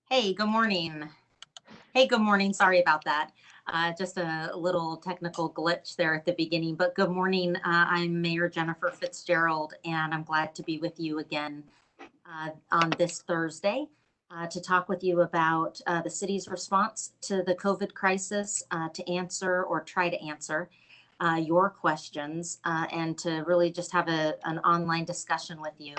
Hey, good morning. Hey, good morning. Sorry about that. Just a little technical glitch there at the beginning, but good morning. I'm Mayor Jennifer Fitzgerald, and I'm glad to be with you again on this Thursday to talk with you about the city's response to the COVID crisis, to answer or try to answer your questions, and to really just have an online discussion with you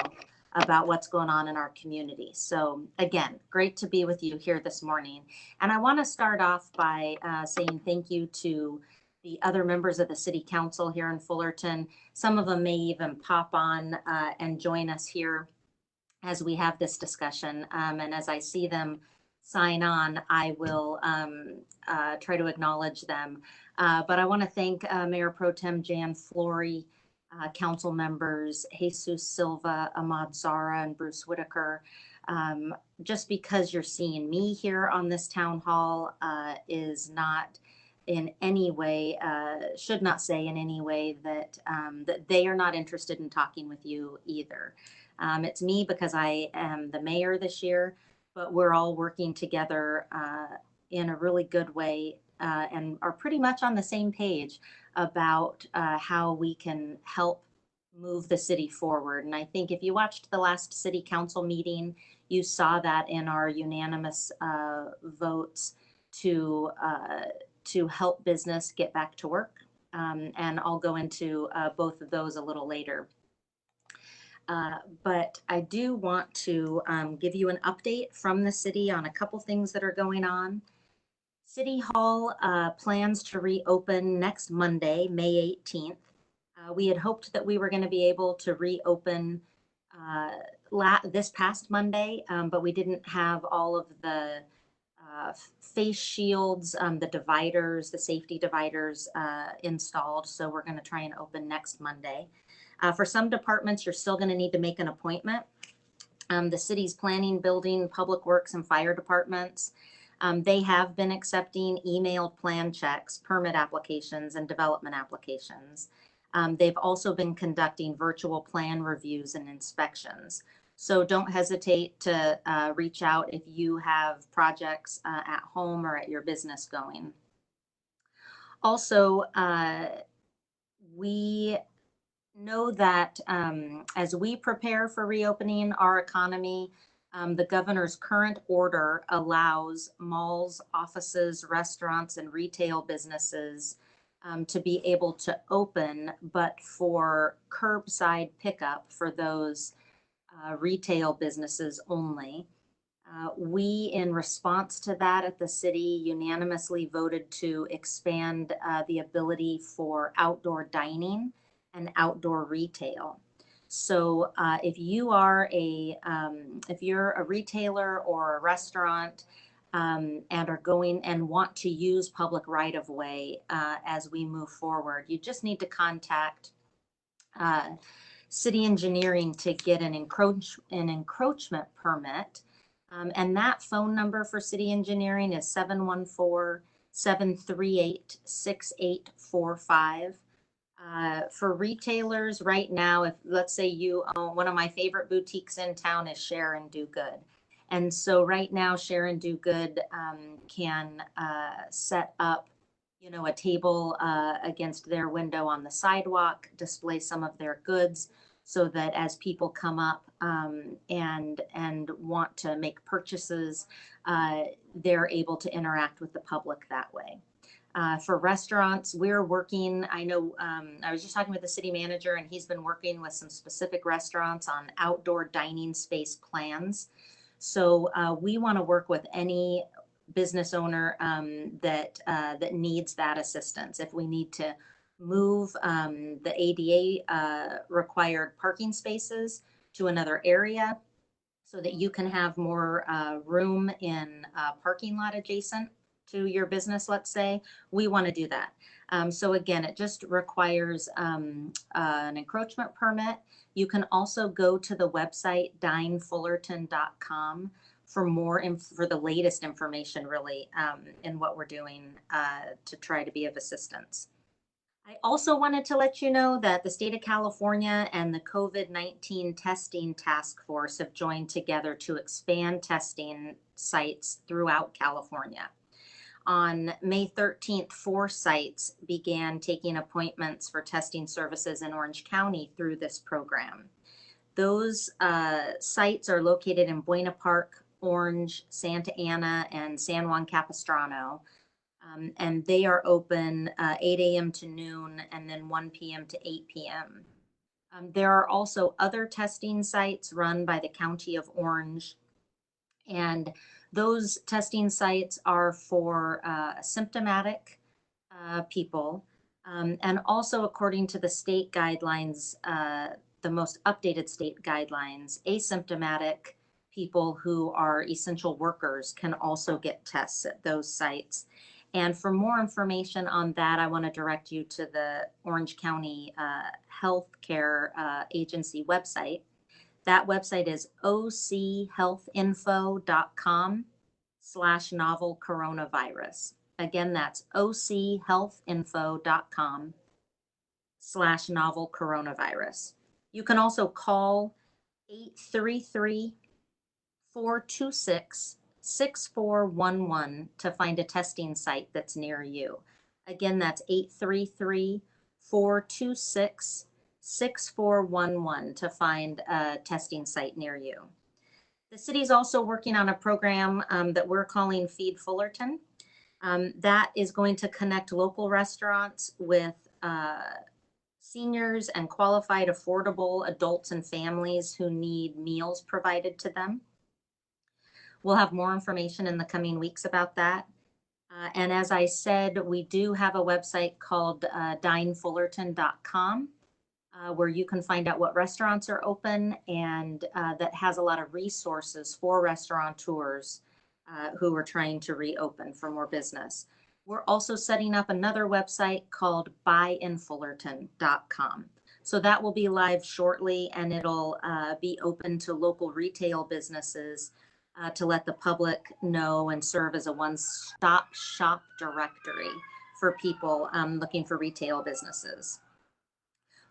about what's going on in our community. So again, great to be with you here this morning. And I want to start off by saying thank you to the other members of the city council here in Fullerton. Some of them may even pop on and join us here as we have this discussion. And as I see them sign on, I will try to acknowledge them. But I want to thank Mayor Pro Tem Jan Flory, council members Jesus Silva, Ahmad Zara, and Bruce Whitaker. Just because you're seeing me here on this town hall is not in any way, should not say in any way that that they are not interested in talking with you either. It's me because I am the mayor this year, but we're all working together in a really good way and are pretty much on the same page about how we can help move the city forward. And I think if you watched the last city council meeting, you saw that in our unanimous votes to help business get back to work. And I'll go into both of those a little later. But I do want to give you an update from the city on a couple things that are going on. City Hall plans to reopen next Monday, May 18th. We had hoped that we were going to be able to reopen this past Monday, but we didn't have all of the face shields, the dividers, the safety dividers installed. So we're going to try and open next Monday. For some departments, you're still going to need to make an appointment. The city's planning, building, public works, and fire departments, they have been accepting emailed plan checks, permit applications, and development applications. They've also been conducting virtual plan reviews and inspections. So don't hesitate to reach out if you have projects at home or at your business going. Also, we know that as we prepare for reopening our economy, the governor's current order allows malls, offices, restaurants, and retail businesses to be able to open, but for curbside pickup for those retail businesses only. We, in response to that at the city, unanimously voted to expand the ability for outdoor dining and outdoor retail. So if you are if you're a retailer or a restaurant and are going and want to use public right of way as we move forward, you just need to contact city engineering to get an encroachment permit. And that phone number for city engineering is 714-738-6845. For retailers right now, if let's say you own one of my favorite boutiques in town is Share and Do Good. And so right now, Share and Do Good can set up, you know, a table against their window on the sidewalk, display some of their goods so that as people come up and want to make purchases, they're able to interact with the public that way. For restaurants, we're working, I know, I was just talking with the city manager and he's been working with some specific restaurants on outdoor dining space plans. So we want to work with any business owner that needs that assistance. If we need to move the ADA required parking spaces to another area so that you can have more room in a parking lot adjacent to your business, let's say, we want to do that. So again, it just requires an encroachment permit. You can also go to the website dinefullerton.com for more for the latest information really in what we're doing to try to be of assistance. I also wanted to let you know that the state of California and the COVID-19 testing task force have joined together to expand testing sites throughout California. On May 13th, 4 sites began taking appointments for testing services in Orange County through this program. Those sites are located in Buena Park, Orange, Santa Ana, and San Juan Capistrano. And they are open 8 a.m. to noon and then 1 p.m. to 8 p.m. There are also other testing sites run by the County of Orange, and those testing sites are for symptomatic people. And also, according to the state guidelines, the most updated state guidelines, asymptomatic people who are essential workers can also get tests at those sites. And for more information on that, I want to direct you to the Orange County Healthcare Agency website. That website is ochealthinfo.com/novel coronavirus. Again, that's ochealthinfo.com/novel coronavirus. You can also call 833-426-6411 to find a testing site that's near you. Again, that's 833-426-6411 to find a testing site near you. The city is also working on a program that we're calling Feed Fullerton. That is going to connect local restaurants with seniors and qualified, affordable adults and families who need meals provided to them. We'll have more information in the coming weeks about that. And as I said, we do have a website called dinefullerton.com where you can find out what restaurants are open, and that has a lot of resources for restaurateurs who are trying to reopen for more business. We're also setting up another website called buyinfullerton.com. So that will be live shortly, and it'll be open to local retail businesses to let the public know and serve as a one-stop shop directory for people looking for retail businesses.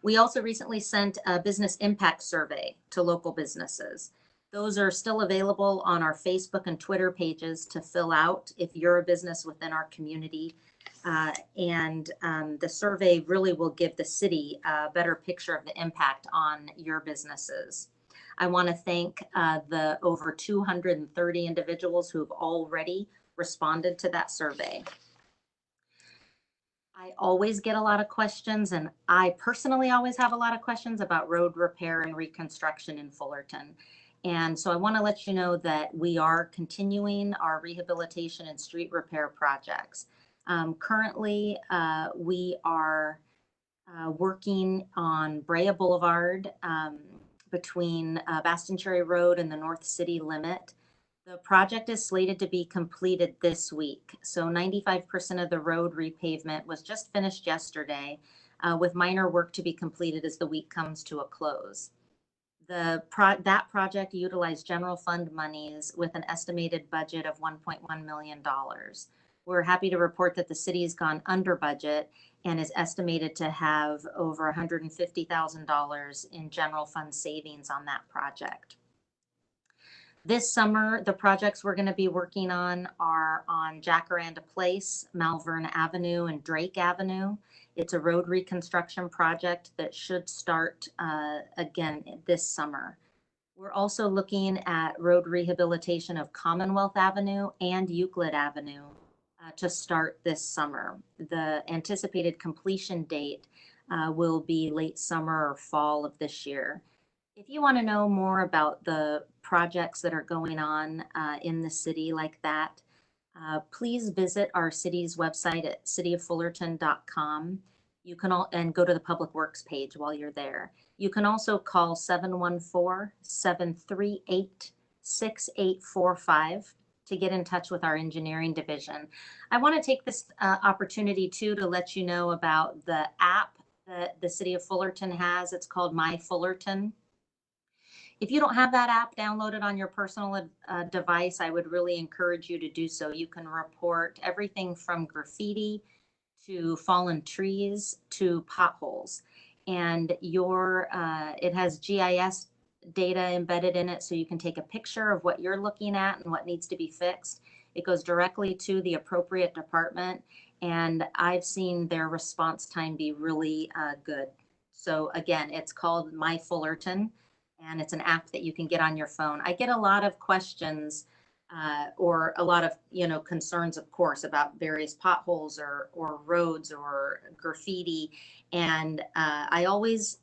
We also recently sent a business impact survey to local businesses. Those are still available on our Facebook and Twitter pages to fill out if you're a business within our community. The survey really will give the city a better picture of the impact on your businesses. I want to thank the over 230 individuals who have already responded to that survey. I always get a lot of questions, and I personally always have a lot of questions about road repair and reconstruction in Fullerton. And so I want to let you know that we are continuing our rehabilitation and street repair projects. Currently, we are working on Brea Boulevard between Baston Cherry Road and the North City limit. The project is slated to be completed this week. So 95% of the road repavement was just finished yesterday, with minor work to be completed as the week comes to a close. That project utilized general fund monies with an estimated budget of $1.1 million. We're happy to report that the city has gone under budget and is estimated to have over $150,000 in general fund savings on that project. This summer, the projects we're going to be working on are on Jacaranda Place, Malvern Avenue, and Drake Avenue. It's a road reconstruction project that should start again this summer. We're also looking at road rehabilitation of Commonwealth Avenue and Euclid Avenue to start this summer. The anticipated completion date will be late summer or fall of this year. If you want to know more about the projects that are going on in the city like that, please visit our city's website at cityoffullerton.com. You can and go to the Public Works page while you're there. You can also call 714-738-6845 to get in touch with our engineering division. I want to take this opportunity too to let you know about the app that the City of Fullerton has. It's called My Fullerton. If you don't have that app downloaded on your personal device, I would really encourage you to do so. You can report everything from graffiti to fallen trees to potholes. And it has GIS data embedded in it so you can take a picture of what you're looking at and what needs to be fixed. It goes directly to the appropriate department, and I've seen their response time be really good. So again, it's called My Fullerton, and it's an app that you can get on your phone. I get a lot of questions or a lot of concerns, of course, about various potholes or roads or graffiti, and I always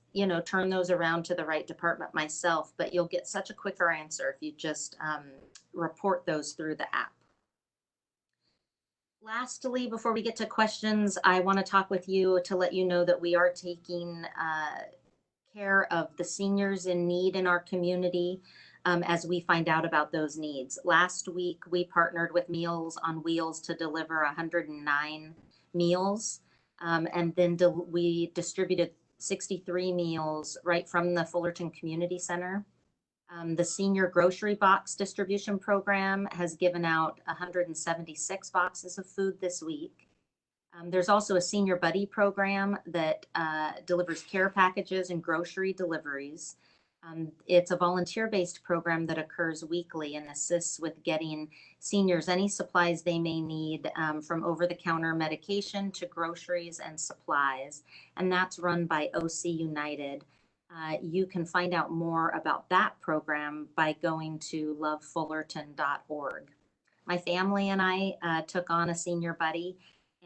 turn those around to the right department myself. But you'll get such a quicker answer if you just report those through the app. Lastly, before we get to questions, I want to talk with you to let you know that we are taking care of the seniors in need in our community as we find out about those needs. Last week, we partnered with Meals on Wheels to deliver 109 meals, and then we distributed 63 meals right from the Fullerton Community Center. The Senior Grocery Box Distribution Program has given out 176 boxes of food this week. There's also a Senior Buddy program that delivers care packages and grocery deliveries. It's a volunteer-based program that occurs weekly and assists with getting seniors any supplies they may need, from over-the-counter medication to groceries and supplies. And that's run by OC United. You can find out more about that program by going to lovefullerton.org. My family and I took on a Senior Buddy,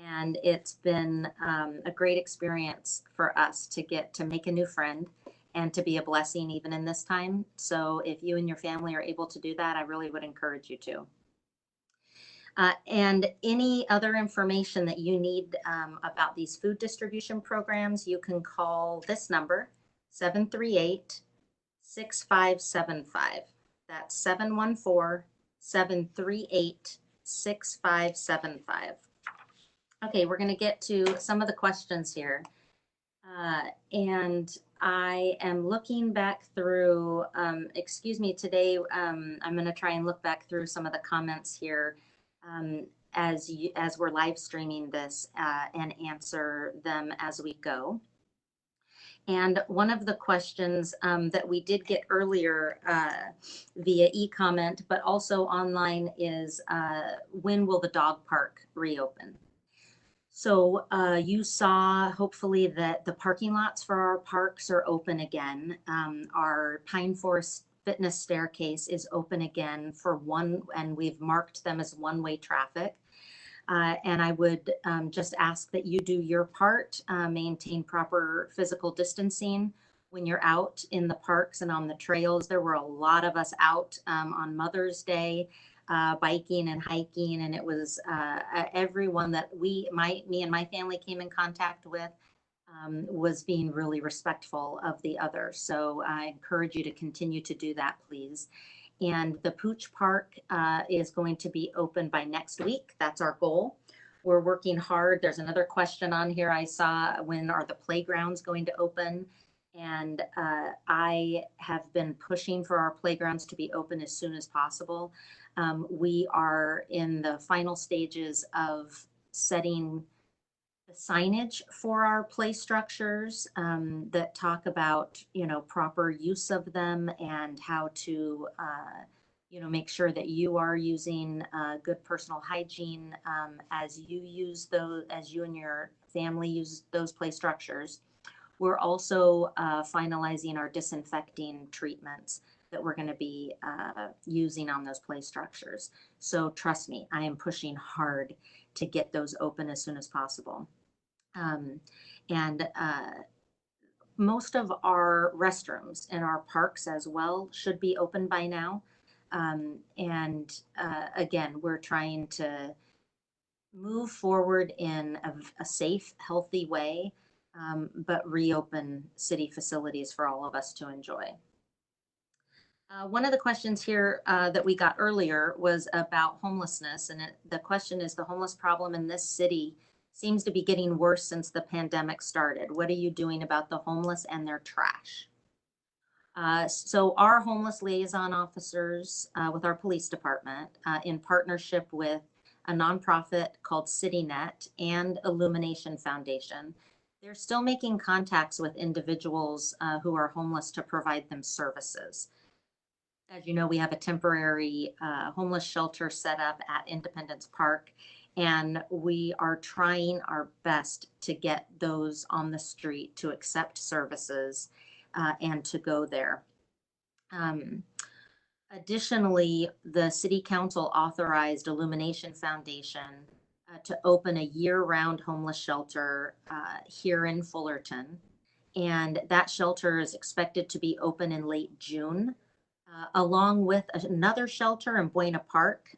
and it's been a great experience for us to get to make a new friend and to be a blessing even in this time. So if you and your family are able to do that, I really would encourage you to. And any other information that you need about these food distribution programs, you can call this number, 738-6575. That's 714-738-6575. Okay, we're going to get to some of the questions here. And I am looking back through, excuse me, today I'm going to try and look back through some of the comments here as we're live streaming this and answer them as we go. And one of the questions that we did get earlier via e-comment, but also online, is when will the dog park reopen? So you saw hopefully that the parking lots for our parks are open again. Our Pine Forest Fitness staircase is open again for and we've marked them as one-way traffic. And I would just ask that you do your part, maintain proper physical distancing when you're out in the parks and on the trails. There were a lot of us out on Mother's Day, biking and hiking, and it was everyone that me and my family came in contact with was being really respectful of the other. So I encourage you to continue to do that, please. And the Pooch Park is going to be open by next week. That's our goal. We're working hard. There's another question on here I saw: when are the playgrounds going to open? And I have been pushing for our playgrounds to be open as soon as possible. We are in the final stages of setting the signage for our play structures that talk about, proper use of them and how to, make sure that you are using good personal hygiene as you and your family use those play structures. We're also finalizing our disinfecting treatments that we're going to be using on those play structures. So trust me, I am pushing hard to get those open as soon as possible. And most of our restrooms in our parks as well should be open by now. Again, we're trying to move forward in a safe, healthy way, but reopen city facilities for all of us to enjoy. One of the questions here that we got earlier was about homelessness, and the question is: the homeless problem in this city seems to be getting worse since the pandemic started. What are you doing about the homeless and their trash? So our homeless liaison officers with our police department, in partnership with a nonprofit called CityNet and Illumination Foundation, They're still making contacts with individuals who are homeless to provide them services. As you know, we have a temporary homeless shelter set up at Independence Park, and we are trying our best to get those on the street to accept services and to go there. Um, Additionally, the City Council authorized Illumination Foundation to open a year-round homeless shelter here in Fullerton. And that shelter is expected to be open in late June, along with another shelter in Buena Park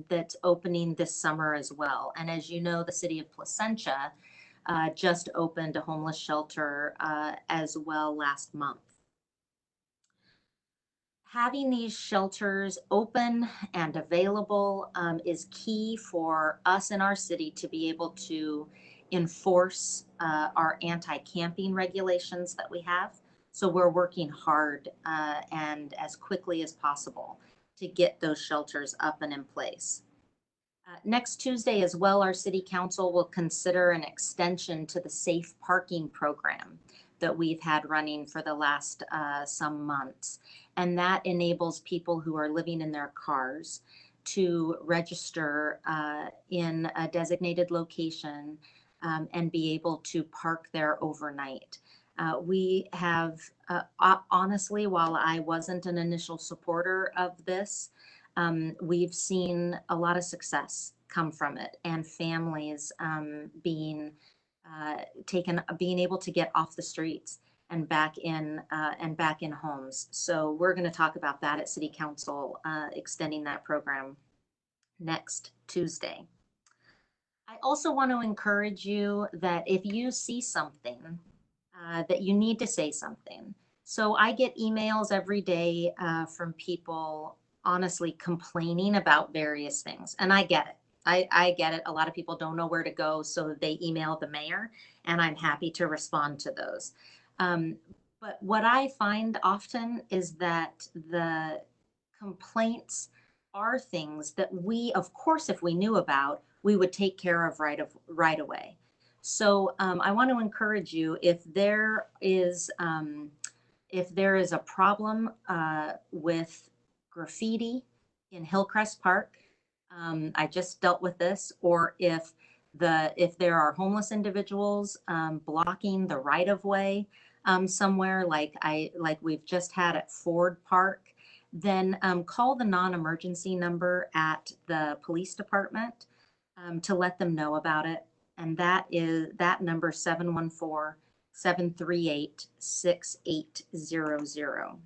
that's opening this summer as well. And as you know, the city of Placentia just opened a homeless shelter as well last month. Having these shelters open and available is key for us in our city to be able to enforce our anti-camping regulations that we have. So we're working hard and as quickly as possible to get those shelters up and in place. Next Tuesday as well, our city council will consider an extension to the safe parking program that we've had running for the last some months. And that enables people who are living in their cars to register in a designated location and be able to park there overnight. We have, honestly, while I wasn't an initial supporter of this, we've seen a lot of success come from it, and families being being able to get off the streets and back in homes. So we're going to talk about that at City Council, extending that program next Tuesday. I also want to encourage you that if you see something, that you need to say something. So I get emails every day from people honestly complaining about various things, and I get it. I get it. A lot of people don't know where to go, so they email the mayor, and I'm happy to respond to those. But what I find often is that the complaints are things that we, of course, if we knew about, we would take care of right away. So I want to encourage you, if there is a problem with graffiti in Hillcrest Park, I just dealt with this, or if there are homeless individuals blocking the right of way somewhere, like we've just had at Ford Park, then call the non-emergency number at the police department to let them know about it. And that number 714-738-6800.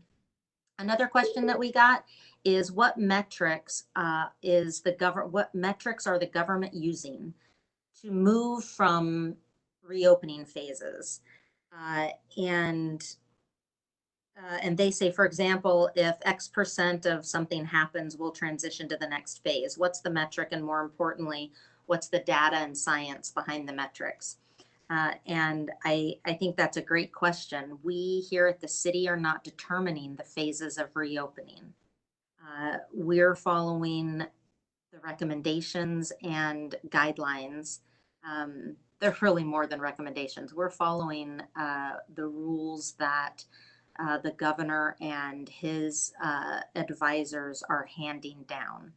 Another question that we got is what metrics are the government using to move from reopening phases? And they say, for example, if X% of something happens, we'll transition to the next phase. What's the metric? And more importantly, what's the data and science behind the metrics? And I think that's a great question. We here at the city are not determining the phases of reopening. We're following the recommendations and guidelines. They're really more than recommendations. We're following the rules that the governor and his advisors are handing down.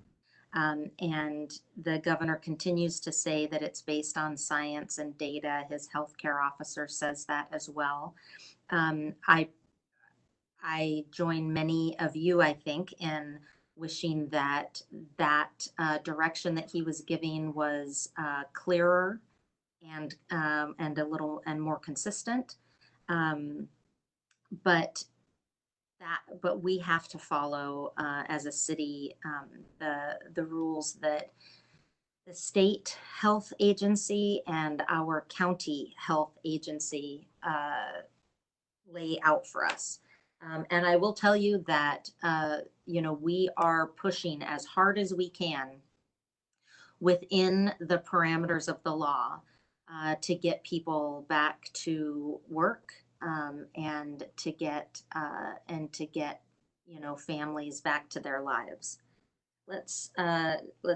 And the governor continues to say that it's based on science and data. His healthcare officer says that as well. I join many of you, I think, in wishing that direction that he was giving was clearer and a little and more consistent. But we have to follow as a city the rules that the state health agency and our county health agency lay out for us. And I will tell you that we are pushing as hard as we can within the parameters of the law to get people back to work and to get families back to their lives. Let's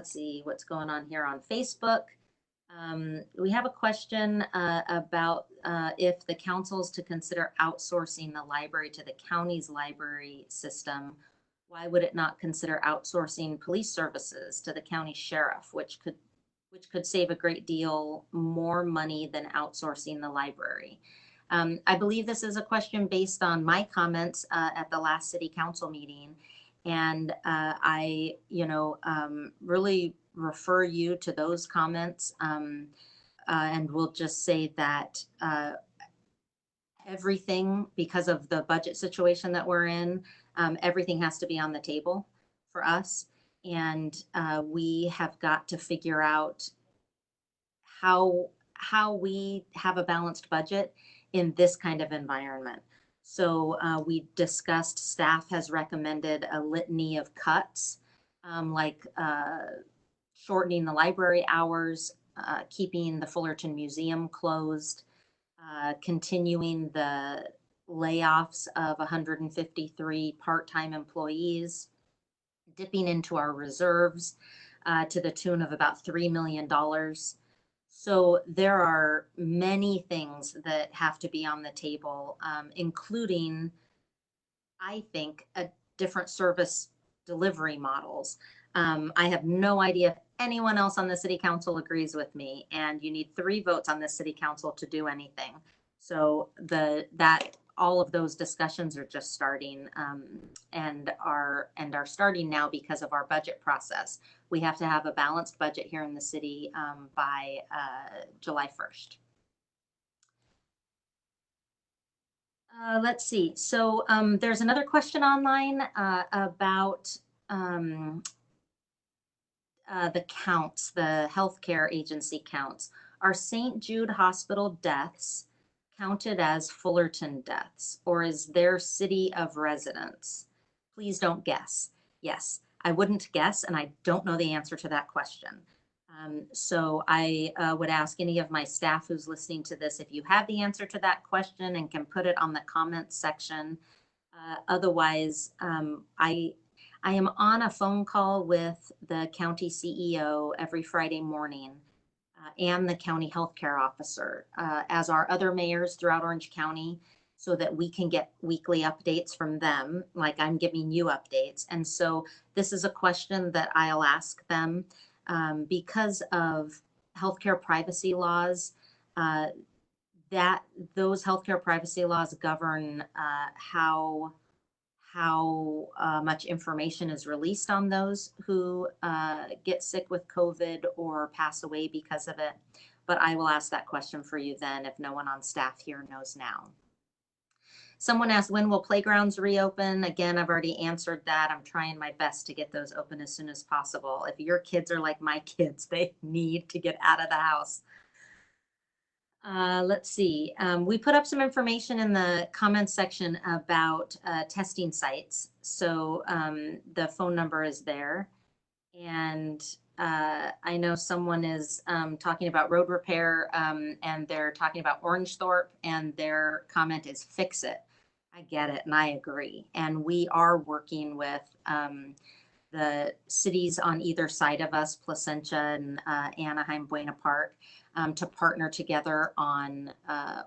see what's going on here on Facebook. We have a question about if the council's to consider outsourcing the library to the county's library system, why would it not consider outsourcing police services to the county sheriff, which could save a great deal more money than outsourcing the library? I believe this is a question based on my comments at the last city council meeting. And really refer you to those comments. And we'll just say that everything, because of the budget situation that we're in, everything has to be on the table for us. And we have got to figure out how we have a balanced budget in this kind of environment. So we discussed, staff has recommended a litany of cuts, like shortening the library hours, keeping the Fullerton Museum closed, continuing the layoffs of 153 part-time employees, dipping into our reserves to the tune of about $3 million. So there are many things that have to be on the table, including, I think, a different service delivery models. I have no idea if anyone else on the city council agrees with me, and you need 3 votes on the city council to do anything. So all of those discussions are just starting, and are starting now because of our budget process. We have to have a balanced budget here in the city by July 1st. Let's see. So there's another question online about the counts, the healthcare agency counts. Are St. Jude Hospital deaths counted as Fullerton deaths, or is their city of residence? Please don't guess. Yes, I wouldn't guess, and I don't know the answer to that question. So I would ask any of my staff who's listening to this, if you have the answer to that question and can put it on the comments section. Otherwise, I am on a phone call with the county CEO every Friday morning and the county healthcare officer, as are other mayors throughout Orange County, so that we can get weekly updates from them, like I'm giving you updates. And so this is a question that I'll ask them because of healthcare privacy laws. That those healthcare privacy laws govern how much information is released on those who get sick with COVID or pass away because of it. But I will ask that question for you then if no one on staff here knows now. Someone asked, when will playgrounds reopen? Again, I've already answered that. I'm trying my best to get those open as soon as possible. If your kids are like my kids, they need to get out of the house. Let's see. We put up some information in the comments section about testing sites. So the phone number is there. And I know someone is talking about road repair, and they're talking about Orangethorpe, and their comment is fix it. I get it, and I agree. And we are working with the cities on either side of us, Placentia and Anaheim, Buena Park, to partner together on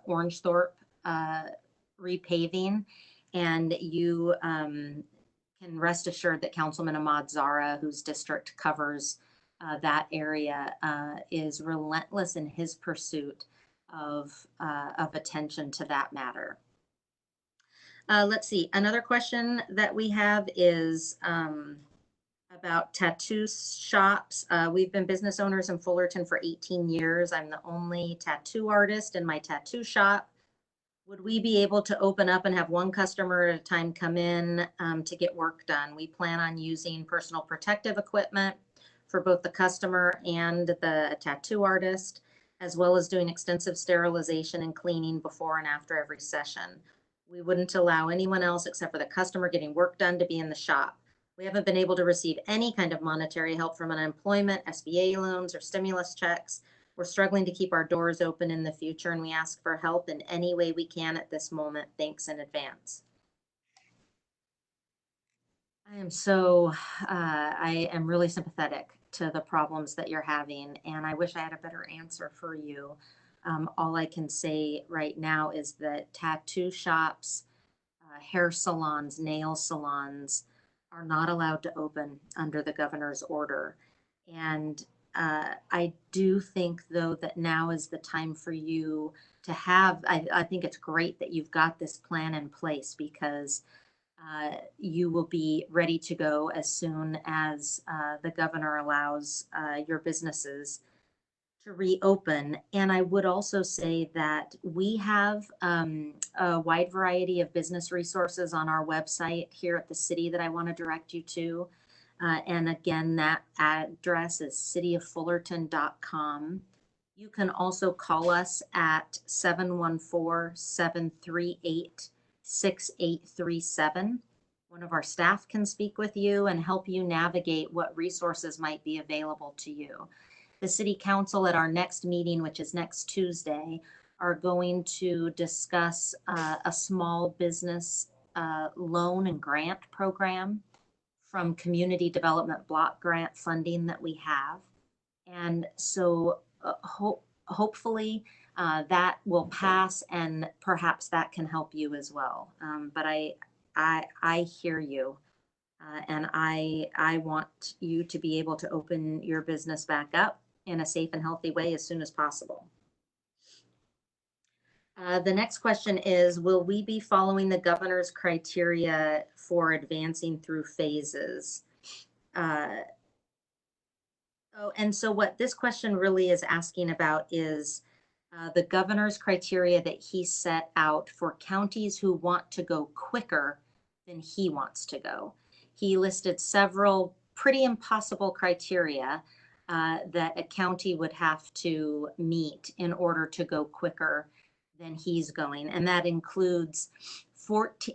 Orangethorpe repaving. And you can rest assured that Councilman Ahmad Zara, whose district covers that area, is relentless in his pursuit of attention to that matter. Let's see. Another question that we have is about tattoo shops. We've been business owners in Fullerton for 18 years. I'm the only tattoo artist in my tattoo shop. Would we be able to open up and have one customer at a time come in to get work done? We plan on using personal protective equipment for both the customer and the tattoo artist, as well as doing extensive sterilization and cleaning before and after every session. We wouldn't allow anyone else except for the customer getting work done to be in the shop. We haven't been able to receive any kind of monetary help from unemployment, SBA loans, or stimulus checks. We're struggling to keep our doors open in the future, and we ask for help in any way we can at this moment. Thanks in advance. I am really sympathetic to the problems that you're having. And I wish I had a better answer for you. All I can say right now is that tattoo shops, hair salons, nail salons are not allowed to open under the governor's order. And I do think, though, that now is the time for you to have, I think it's great that you've got this plan in place, because you will be ready to go as soon as the governor allows your businesses to reopen. And I would also say that we have a wide variety of business resources on our website here at the city that I want to direct you to. And again, that address is cityoffullerton.com. You can also call us at 714-738-6837. One of our staff can speak with you and help you navigate what resources might be available to you. The City Council at our next meeting, which is next Tuesday, are going to discuss a small business loan and grant program from community development block grant funding that we have. And so hopefully that will pass, and perhaps that can help you as well. But I hear you. And I want you to be able to open your business back up in a safe and healthy way as soon as possible. The next question is, will we be following the governor's criteria for advancing through phases? And so what this question really is asking about is the governor's criteria that he set out for counties who want to go quicker than he wants to go. He listed several pretty impossible criteria that a county would have to meet in order to go quicker than he's going. And that includes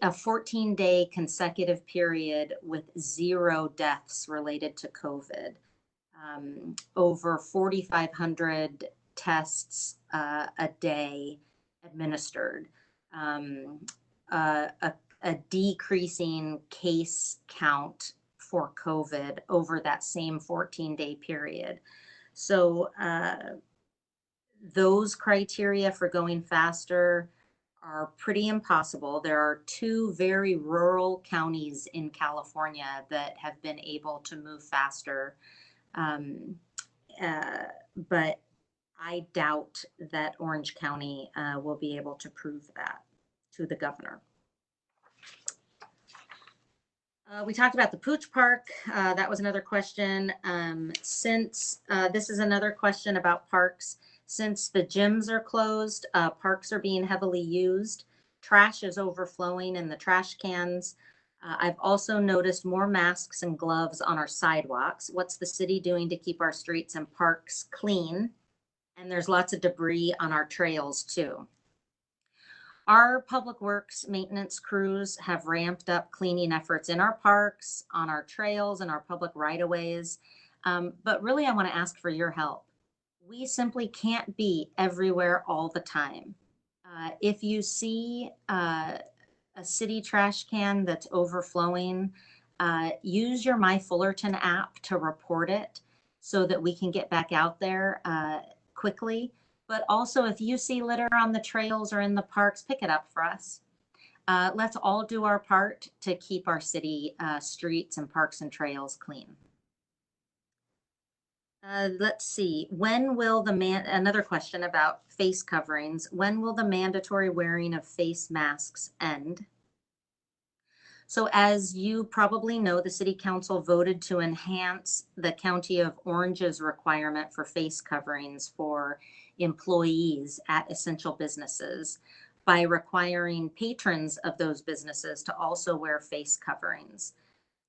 a 14-day consecutive period with 0 deaths related to COVID, over 4,500 tests a day administered, a decreasing case count for COVID over that same 14-day period. So those criteria for going faster are pretty impossible. There are 2 very rural counties in California that have been able to move faster. But I doubt that Orange County will be able to prove that to the governor. We talked about the Pooch Park. That was another question. Since this is another question about parks, since the gyms are closed, parks are being heavily used. Trash is overflowing in the trash cans. I've also noticed more masks and gloves on our sidewalks. What's the city doing to keep our streets and parks clean? And there's lots of debris on our trails too. Our public works maintenance crews have ramped up cleaning efforts in our parks, on our trails, and our public right-of-ways. But really, I want to ask for your help. We simply can't be everywhere all the time. If you see a city trash can that's overflowing, use your My Fullerton app to report it so that we can get back out there quickly. But also, if you see litter on the trails or in the parks, pick it up for us. Let's all do our part to keep our city streets and parks and trails clean. Let's see. When will another question about face coverings. When will the mandatory wearing of face masks end? So as you probably know, the City Council voted to enhance the County of Orange's requirement for face coverings for employees at essential businesses by requiring patrons of those businesses to also wear face coverings.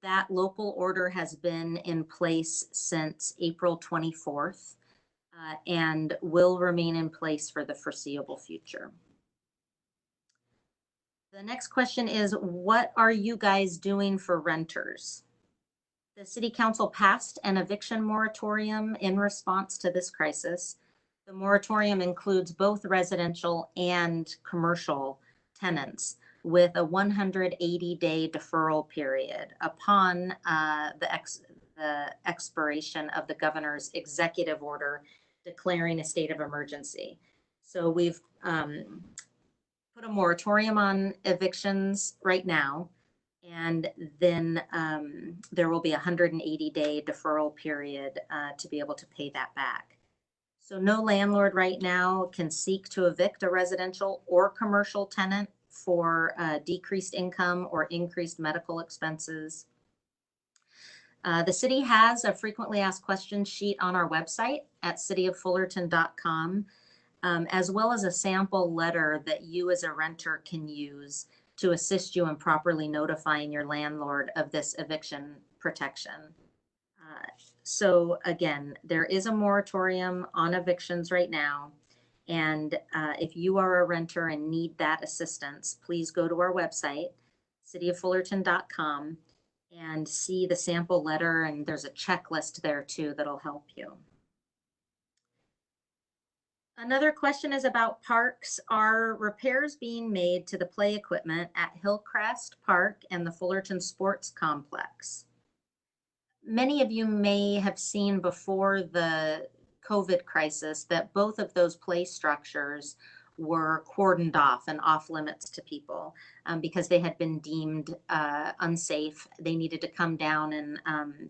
That local order has been in place since April 24th and will remain in place for the foreseeable future. The next question is, what are you guys doing for renters? The City Council passed an eviction moratorium in response to this crisis. The moratorium includes both residential and commercial tenants with a 180-day deferral period upon the expiration of the governor's executive order declaring a state of emergency. So we've put a moratorium on evictions right now, and then there will be a 180-day deferral period to be able to pay that back. So no landlord right now can seek to evict a residential or commercial tenant for decreased income or increased medical expenses. The city has a frequently asked questions sheet on our website at cityoffullerton.com, as well as a sample letter that you as a renter can use to assist you in properly notifying your landlord of this eviction protection. So again, there is a moratorium on evictions right now. And if you are a renter and need that assistance, please go to our website, cityoffullerton.com, and see the sample letter. And there's a checklist there too that'll help you. Another question is about parks. Are repairs being made to the play equipment at Hillcrest Park and the Fullerton Sports Complex? Many of you may have seen before the COVID crisis that both of those play structures were cordoned off and off limits to people because they had been deemed unsafe. They needed to come down and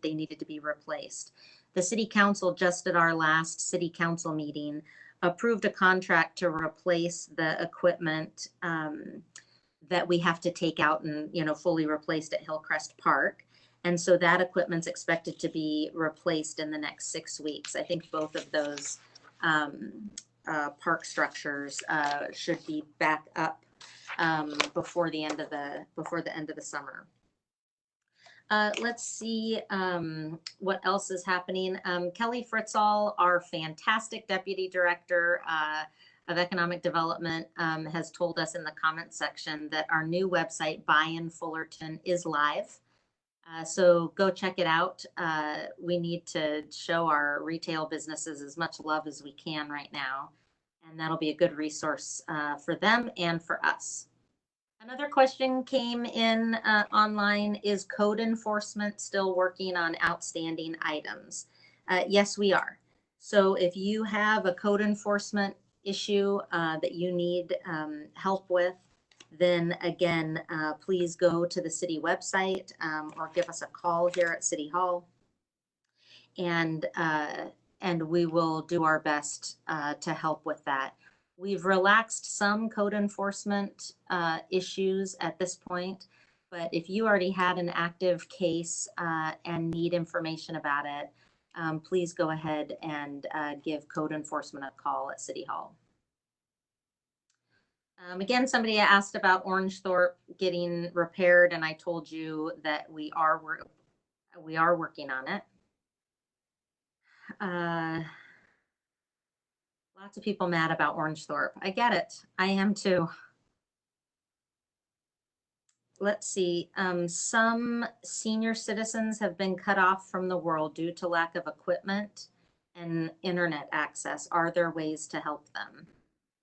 they needed to be replaced. The city council just at our last city council meeting approved a contract to replace the equipment that we have to take out and fully replaced at Hillcrest Park. And so that equipment's expected to be replaced in the next 6 weeks. I think both of those park structures should be back up before the end of the summer. Let's see what else is happening. Kelly Fritzall, our fantastic Deputy Director of Economic Development, has told us in the comment section that our new website, Buy in Fullerton, is live. So go check it out. We need to show our retail businesses as much love as we can right now. And that'll be a good resource for them and for us. Another question came in online. Is code enforcement still working on outstanding items? Yes, we are. So if you have a code enforcement issue that you need help with, then again, please go to the city website or give us a call here at City Hall, and we will do our best to help with that. We've relaxed some code enforcement issues at this point, but if you already had an active case and need information about it, please go ahead and give code enforcement a call at City Hall. Again, somebody asked about Orangethorpe getting repaired, and I told you that we are working on it. Lots of people mad about Orangethorpe. I get it. I am too. Let's see. Some senior citizens have been cut off from the world due to lack of equipment and internet access. Are there ways to help them?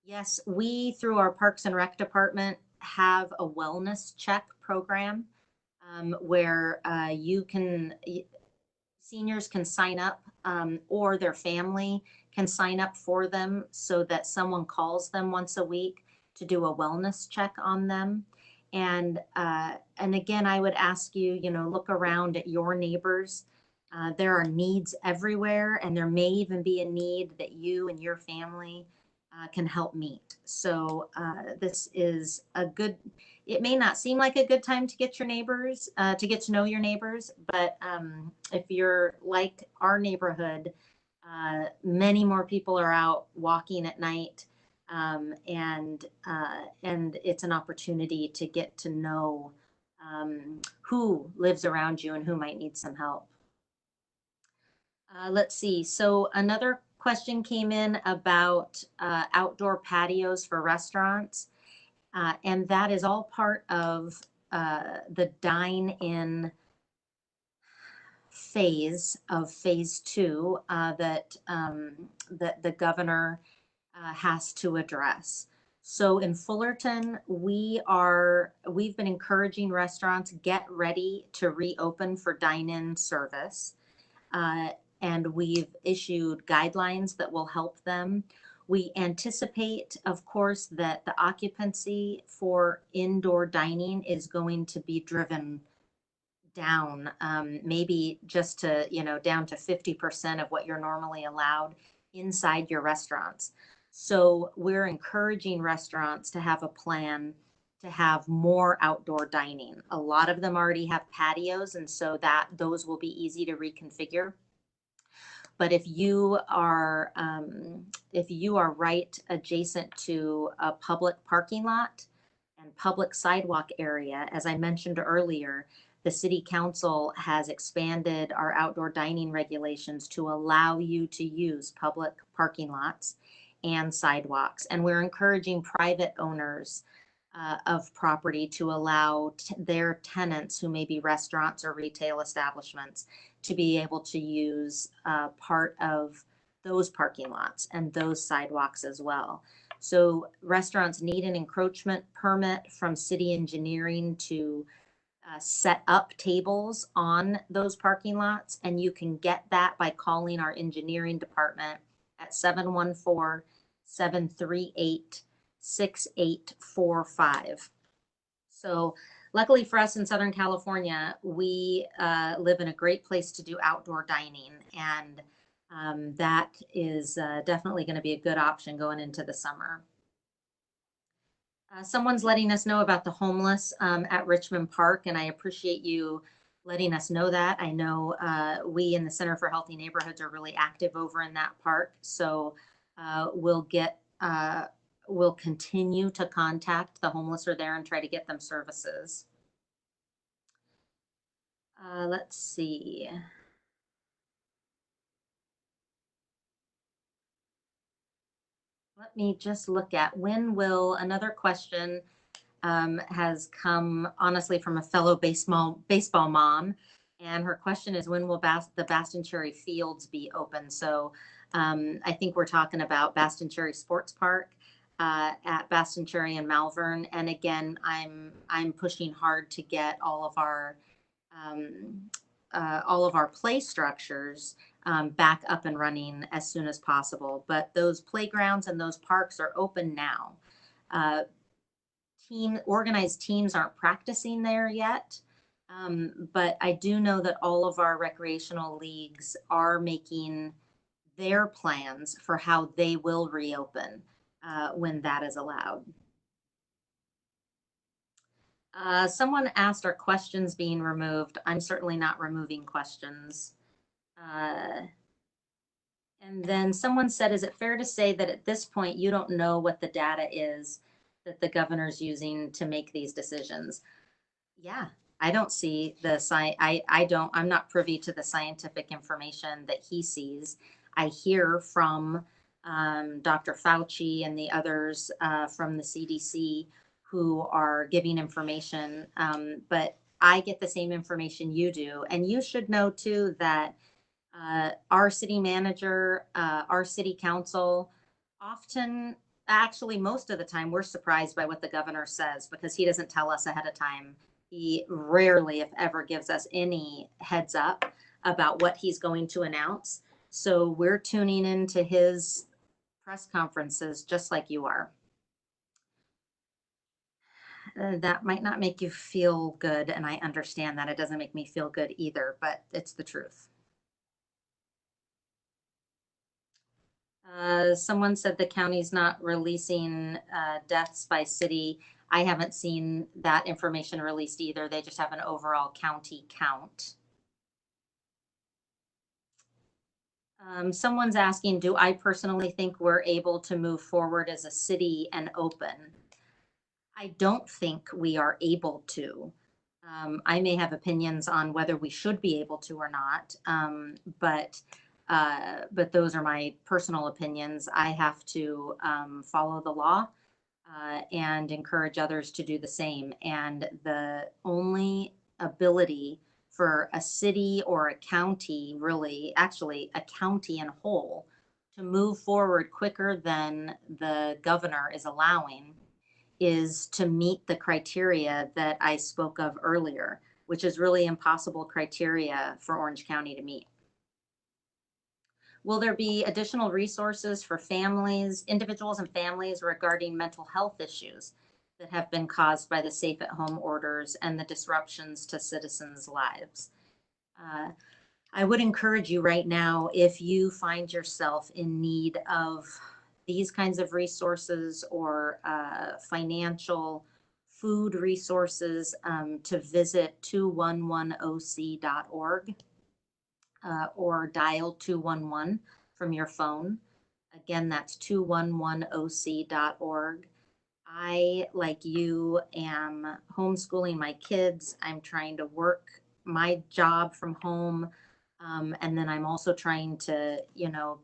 Yes, we, through our Parks and Rec department, have a wellness check program where seniors can sign up or their family can sign up for them so that someone calls them once a week to do a wellness check on them. And again, I would ask you, look around at your neighbors. There are needs everywhere, and there may even be a need that you and your family can help meet. So this is it may not seem like a good time to get your neighbors, to get to know your neighbors, but if you're like our neighborhood, many more people are out walking at night, and it's an opportunity to get to know who lives around you and who might need some help. Let's see. So another question came in about outdoor patios for restaurants, and that is all part of the dine-in phase of phase 2 that the governor has to address. So in Fullerton, we've been encouraging restaurants get ready to reopen for dine-in service. and we've issued guidelines that will help them. We anticipate, of course, that the occupancy for indoor dining is going to be driven down, maybe just to, down to 50% of what you're normally allowed inside your restaurants. So we're encouraging restaurants to have a plan to have more outdoor dining. A lot of them already have patios, and so that those will be easy to reconfigure. But if you are right adjacent to a public parking lot and public sidewalk area, as I mentioned earlier, the city council has expanded our outdoor dining regulations to allow you to use public parking lots and sidewalks. And we're encouraging private owners of property to allow their tenants, who may be restaurants or retail establishments, to be able to use part of those parking lots and those sidewalks as well. So restaurants need an encroachment permit from city engineering to set up tables on those parking lots. And you can get that by calling our engineering department at 714-738-6845. So luckily for us in Southern California, we live in a great place to do outdoor dining. And that is definitely going to be a good option going into the summer. Someone's letting us know about the homeless at Richmond Park, and I appreciate you letting us know that. I know we in the Center for Healthy Neighborhoods are really active over in that park, so we'll continue to contact the homeless are there and try to get them services. Let's see. Let me just look at another question has come honestly from a fellow baseball mom. And her question is, when will the Baston Cherry Fields be open? So I think we're talking about Baston Cherry Sports Park at Baston Cherry and Malvern. And again, I'm pushing hard to get all of our play structures back up and running as soon as possible. But those playgrounds and those parks are open now. Organized teams aren't practicing there yet. But I do know that all of our recreational leagues are making their plans for how they will reopen when that is allowed. Someone asked, are questions being removed? I'm certainly not removing questions. And then someone said, is it fair to say that at this point you don't know what the data is that the governor's using to make these decisions? Yeah, I don't see I'm not privy to the scientific information that he sees. I hear from Dr. Fauci and the others from the CDC who are giving information, but I get the same information you do. And you should know too that our city manager, our city council, often, actually most of the time, we're surprised by what the governor says because he doesn't tell us ahead of time. He rarely, if ever, gives us any heads up about what he's going to announce. So we're tuning into his press conferences just like you are. That might not make you feel good, and I understand that. It doesn't make me feel good either, but it's the truth. Someone said the county's not releasing deaths by city. I haven't seen that information released either. They just have an overall county count. Someone's asking, do I personally think we're able to move forward as a city and open? I don't think we are able to. I may have opinions on whether we should be able to or not, but those are my personal opinions. I have to follow the law and encourage others to do the same. And the only ability for a city or a county, really, actually a county in whole, to move forward quicker than the governor is allowing is to meet the criteria that I spoke of earlier, which is really impossible criteria for Orange County to meet. Will there be additional resources for families, individuals and families regarding mental health issues that have been caused by the safe at home orders and the disruptions to citizens' lives? Uh, I would encourage you right now, if you find yourself in need of these kinds of resources or financial food resources, to visit 211oc.org or dial 211 from your phone. Again, that's 211oc.org. I, like you, am homeschooling my kids. I'm trying to work my job from home. And then I'm also trying to,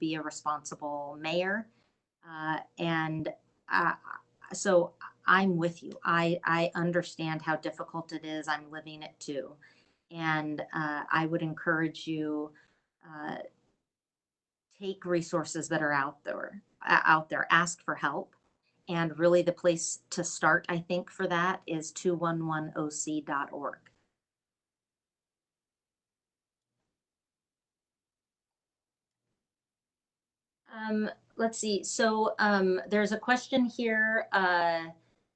be a responsible mayor. And uh, so I'm with you. I understand how difficult it is. I'm living it too. And I would encourage you, uh, take resources that are out there, ask for help. And really the place to start, I think, for that is 211oc.org. Let's see. So there's a question here.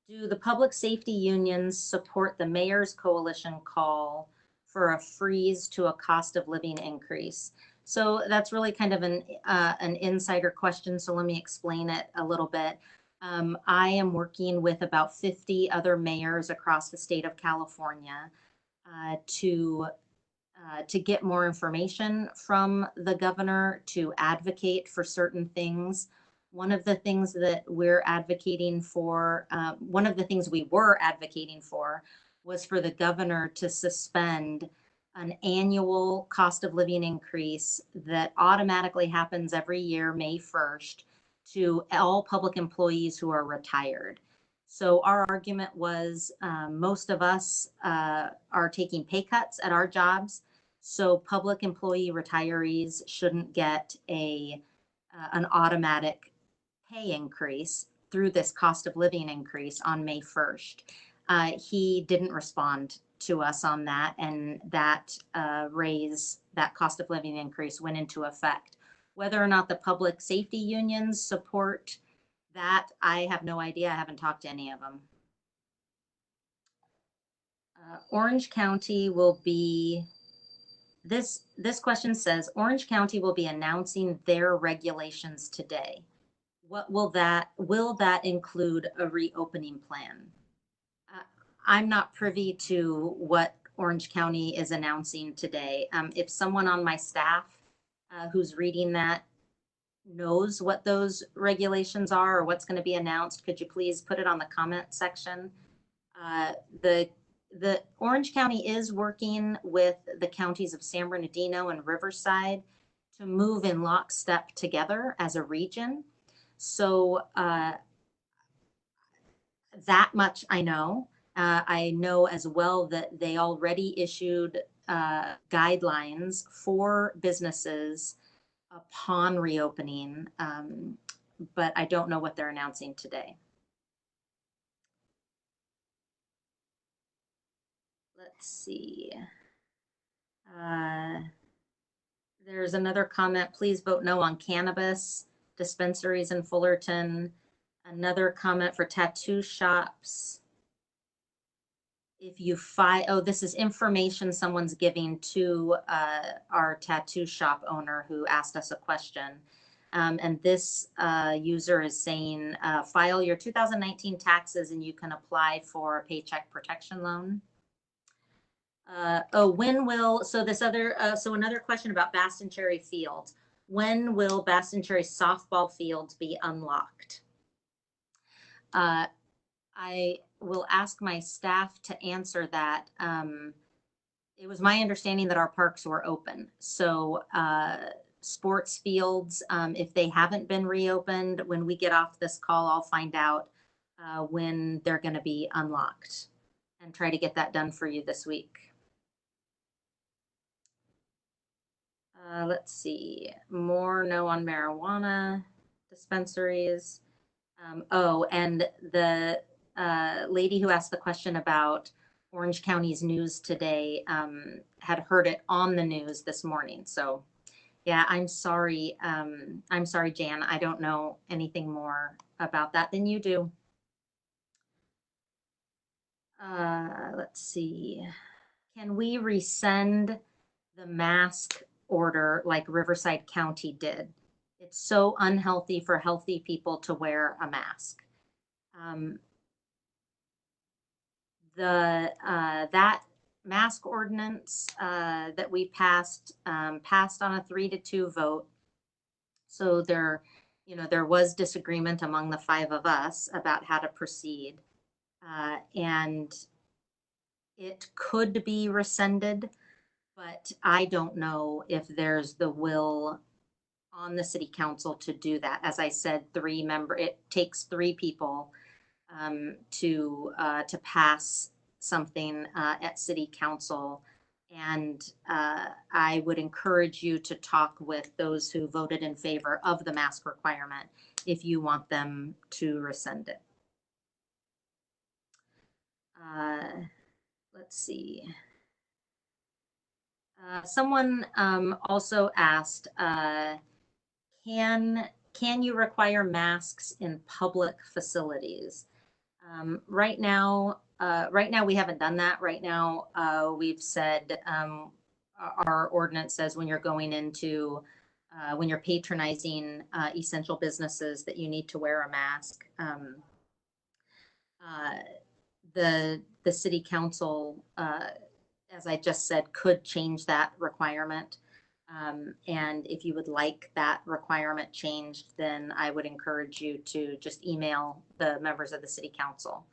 Do the public safety unions support the mayor's coalition call for a freeze to a cost of living increase? So that's really kind of an insider question. So let me explain it a little bit. I am working with about 50 other mayors across the state of California to get more information from the governor, to advocate for certain things. One of the things that we're advocating for, one of the things we were advocating for was for the governor to suspend an annual cost of living increase that automatically happens every year, May 1st, to all public employees who are retired. So our argument was most of us are taking pay cuts at our jobs. So public employee retirees shouldn't get an automatic pay increase through this cost of living increase on May 1st. He didn't respond to us on that, and that that cost of living increase went into effect. Whether or not the public safety unions support that, I have no idea. I haven't talked to any of them. Orange County will be This question says, Orange County will be announcing their regulations today. What will that include a reopening plan? I'm not privy to what Orange County is announcing today. If someone on my staff who's reading that knows what those regulations are or what's going to be announced, could you please put it on the comment section? The Orange County is working with the counties of San Bernardino and Riverside to move in lockstep together as a region. So that much I know. I know as well that they already issued guidelines for businesses upon reopening, but I don't know what they're announcing today. Let's see. There's another comment. Please vote no on cannabis dispensaries in Fullerton. Another comment for tattoo shops. If you this is information someone's giving to our tattoo shop owner who asked us a question. And this user is saying, file your 2019 taxes and you can apply for a paycheck protection loan. So another question about Baston Cherry Fields. When will Baston Cherry softball fields be unlocked? I will ask my staff to answer that. It was my understanding that our parks were open. So sports fields, if they haven't been reopened, when we get off this call, I'll find out when they're going to be unlocked and try to get that done for you this week. Let's see, more no on marijuana dispensaries. And the lady who asked the question about Orange County's news today had heard it on the news this morning. So Yeah, I'm sorry. I'm sorry, Jan. I don't know anything more about that than you do. Let's see. Can we resend the mask order like Riverside County did? It's so unhealthy for healthy people to wear a mask. Um, the that mask ordinance that we passed on a 3-2 vote. So there was disagreement among the five of us about how to proceed, and it could be rescinded, but I don't know if there's the will on the city council to do that. As I said, it takes three people to pass something at city council. And I would encourage you to talk with those who voted in favor of the mask requirement if you want them to rescind it. Uh, let's see. Someone also asked, can you require masks in public facilities? Right now we haven't done that. Right now, we've said our ordinance says when you're going into when you're patronizing essential businesses that you need to wear a mask. Uh, the city council, as I just said, could change that requirement. And if you would like that requirement changed, then I would encourage you to just email the members of the city council.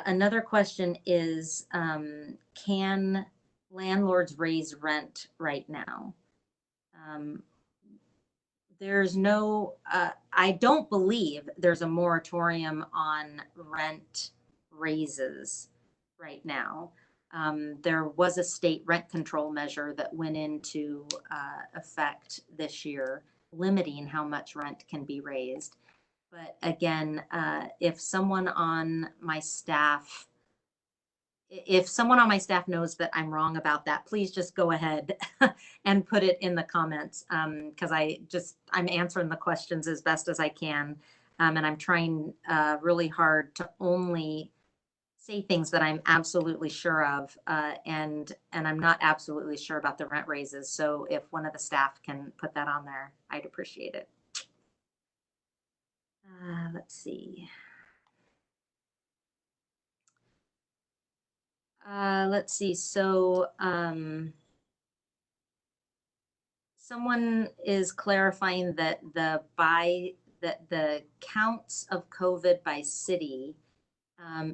Another question is, can landlords raise rent right now? Um, I don't believe there's a moratorium on rent raises right now. There was a state rent control measure that went into effect this year, limiting how much rent can be raised. But again, if someone on my staff knows that I'm wrong about that, please just go ahead and put it in the comments, because I'm answering the questions as best as I can, and I'm trying really hard to only say things that I'm absolutely sure of, and I'm not absolutely sure about the rent raises. So if one of the staff can put that on there, I'd appreciate it. Let's see. Let's see. So, someone is clarifying that the counts of COVID by city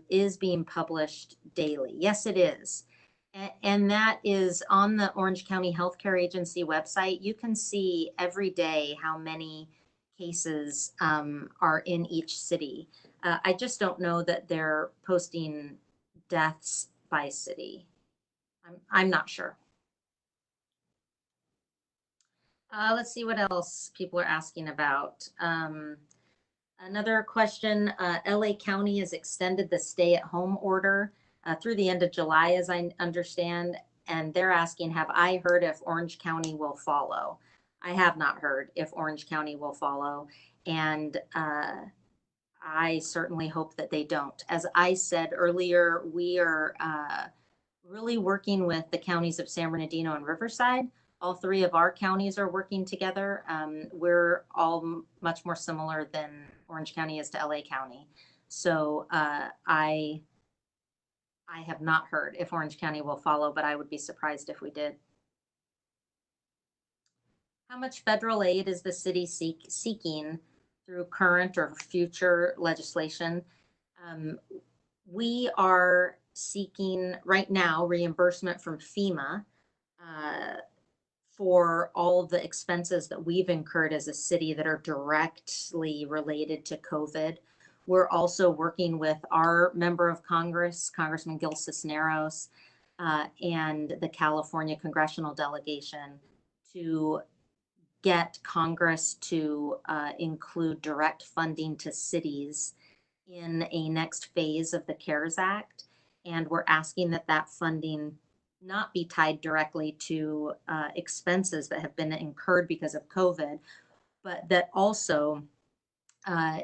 is being published daily. Yes, it is. And that is on the Orange County Healthcare Agency website. You can see every day how many cases are in each city. I just don't know that they're posting deaths by city. I'm not sure. Let's see what else people are asking about. Another question, LA County has extended the stay-at-home order through the end of July, as I understand, and they're asking, have I heard if Orange County will follow? I have not heard if Orange County will follow, and I certainly hope that they don't. As I said earlier, we are really working with the counties of San Bernardino and Riverside. All three of our counties are working together. We're all much more similar than Orange County is to LA County. So I have not heard if Orange County will follow, but I would be surprised if we did. How much federal aid is the city seeking through current or future legislation? We are seeking right now reimbursement from FEMA for all of the expenses that we've incurred as a city that are directly related to COVID. We're also working with our member of Congress, Congressman Gil Cisneros, and the California congressional delegation to get Congress to include direct funding to cities in a next phase of the CARES Act. And we're asking that funding not be tied directly to expenses that have been incurred because of COVID, but that also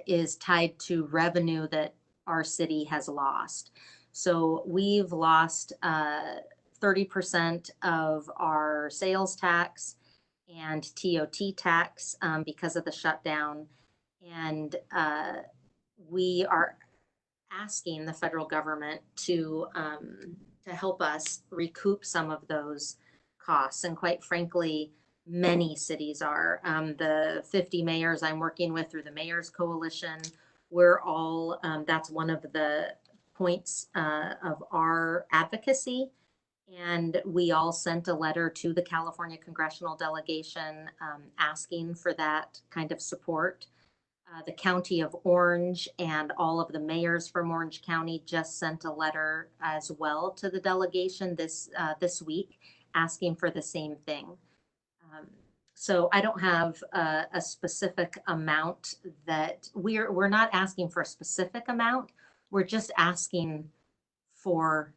is tied to revenue that our city has lost. So we've lost 30% of our sales tax and TOT tax because of the shutdown. And we are asking the federal government to help us recoup some of those costs. And quite frankly, many cities are. The 50 mayors I'm working with through the Mayors Coalition, we're all, that's one of the points of our advocacy. And we all sent a letter to the California congressional delegation asking for that kind of support. The county of Orange and all of the mayors from Orange County just sent a letter as well to the delegation this week asking for the same thing. So I don't have a specific amount that we're not asking for a specific amount. We're just asking for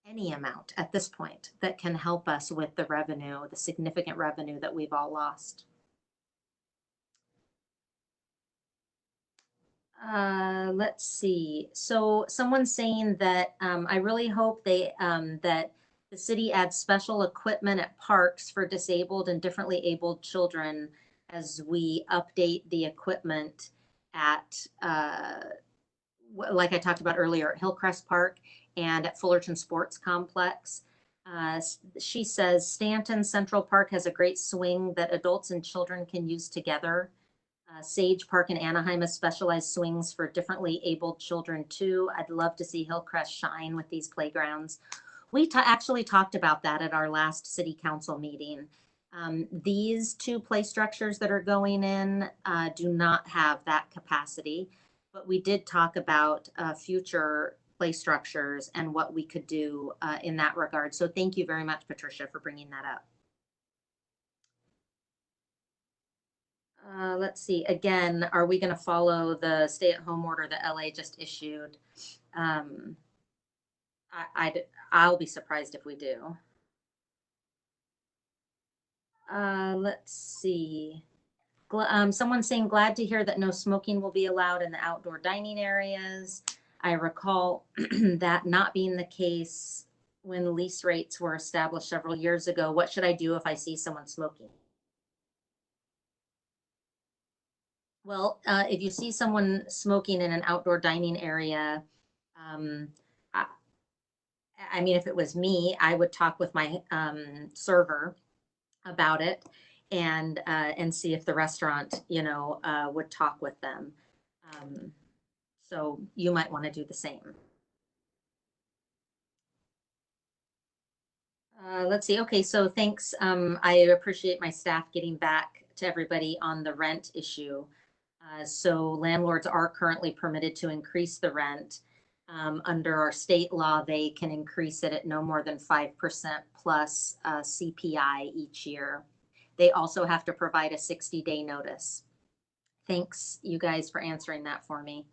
any amount at this point that can help us with the revenue, the significant revenue that we've all lost. Let's see. So someone's saying that I really hope that the city adds special equipment at parks for disabled and differently abled children as we update the equipment at like I talked about earlier, at Hillcrest Park and at Fullerton Sports Complex. She says Stanton Central Park has a great swing that adults and children can use together. Sage Park in Anaheim has specialized swings for differently abled children too. I'd love to see Hillcrest shine with these playgrounds. We actually talked about that at our last city council meeting. These two play structures that are going in do not have that capacity, but we did talk about future play structures and what we could do in that regard. So thank you very much, Patricia, for bringing that up. Let's see, again, are we going to follow the stay-at-home order that LA just issued? I'll be surprised if we do. Let's see. Someone's saying, glad to hear that no smoking will be allowed in the outdoor dining areas. I recall that not being the case when lease rates were established several years ago. What should I do if I see someone smoking? Well, if you see someone smoking in an outdoor dining area, I mean, if it was me, I would talk with my server about it and see if the restaurant, would talk with them. So you might want to do the same. Let's see. Okay, so thanks. I appreciate my staff getting back to everybody on the rent issue. So landlords are currently permitted to increase the rent. Under our state law, they can increase it at no more than 5% plus CPI each year. They also have to provide a 60-day notice. Thanks, you guys, for answering that for me.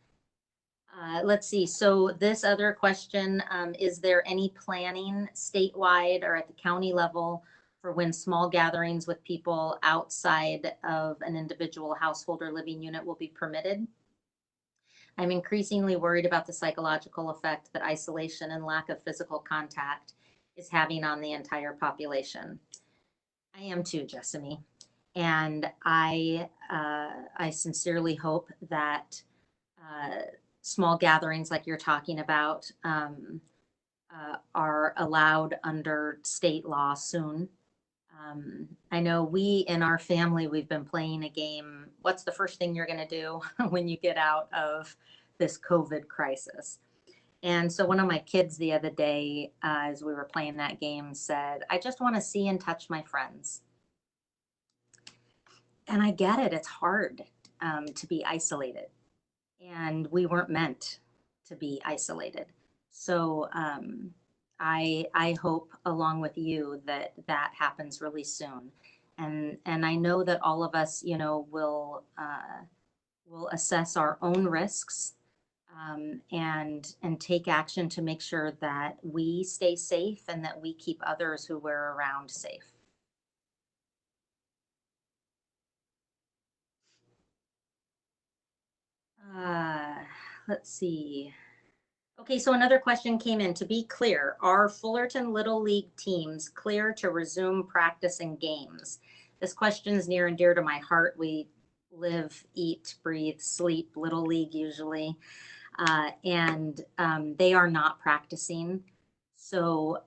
Let's see. So this other question, is there any planning statewide or at the county level for when small gatherings with people outside of an individual household or living unit will be permitted? I'm increasingly worried about the psychological effect that isolation and lack of physical contact is having on the entire population. I am too, Jessamy. And I sincerely hope that small gatherings like you're talking about are allowed under state law soon. I know we in our family, we've been playing a game. What's the first thing you're going to do when you get out of this COVID crisis? And so one of my kids the other day, as we were playing that game, said, I just want to see and touch my friends. And I get it. It's hard to be isolated. And we weren't meant to be isolated. So I hope, along with you, that happens really soon. And I know that all of us, will assess our own risks and take action to make sure that we stay safe and that we keep others who we're around safe. Uh, let's see. Okay, so another question came in. To be clear, are Fullerton Little League teams clear to resume practice and games? This question is near and dear to my heart. We live, eat, breathe, sleep Little League usually, and they are not practicing. So